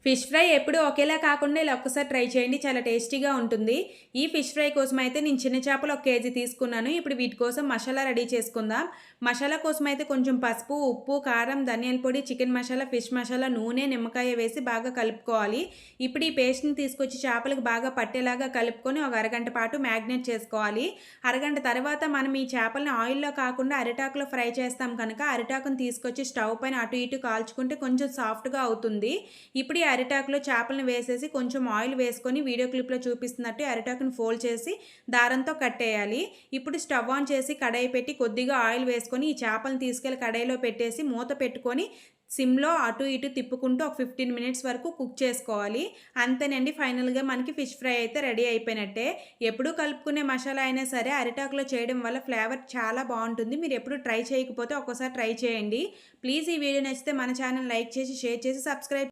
Fish fry ఎప్పుడు ఒకేలా కాకుండా ఇలా ఒక్కసారి ట్రై చేయండి. చాలా టేస్టీగా ఉంటుంది. ఈ ఫిష్ ఫ్రై కోసం అయితే నేను చిన్న చేపలు 1 కేజీ తీసుకున్నాను. ఇప్పుడు వీటి కోసం మసాలా రెడీ చేసుకుందాం. మసాలా కోసం అయితే కొంచెం పసుపు, ఉప్పు, కారం, ధనియాల పొడి, చికెన్ మసాలా, ఫిష్ మసాలా, నూనె, నిమ్మకాయ వేసి బాగా కలుపుకోవాలి. ఇప్పుడు ఈ పేస్ట్‌ని తీసుకొచ్చి చేపలకు బాగా పట్టేలాగా కలుపుకొని ఒక అరగంట పాటు మ్యాగ్నేట్ చేసుకోవాలి. అరగంట తర్వాత మనం ఈ చేపల్ని ఆయిల్‌లో కాకుండా అరిటాకులో ఫ్రై చేస్తాం కనుక అరిటాకుని తీసుకొచ్చి స్టవ్ పైన అటు ఇటు కాల్చుకుంటే కొంచెం సాఫ్ట్‌గా అవుతుంది. ఇప్పుడు ఈ అరిటాకులో చేపలను వేసేసి కొంచెం ఆయిల్ వేసుకొని వీడియో క్లిప్లో చూపిస్తున్నట్టు అరిటాకును ఫోల్డ్ చేసి దారంతో కట్టేయాలి. ఇప్పుడు స్టవ్ ఆన్ చేసి కడాయి పెట్టి కొద్దిగా ఆయిల్ వేసుకొని ఈ చేపలను తీసుకెళ్ళి కడాయిలో పెట్టేసి మూత పెట్టుకొని సిమ్లో అటు ఇటు తిప్పుకుంటూ ఒక 15 మినిట్స్ వరకు కుక్ చేసుకోవాలి. అంతేనండి, ఫైనల్గా మనకి ఫిష్ ఫ్రై అయితే రెడీ అయిపోయినట్టే. ఎప్పుడూ కలుపుకునే మసాలా అయినా సరే అరిటాకులో చేయడం వల్ల ఫ్లేవర్ చాలా బాగుంటుంది. మీరు ఎప్పుడు ట్రై చేయకపోతే ఒక్కోసారి ట్రై చేయండి. ప్లీజ్ ఈ వీడియో నచ్చితే మన ఛానల్ లైక్ చేసి షేర్ చేసి సబ్స్క్రైబ్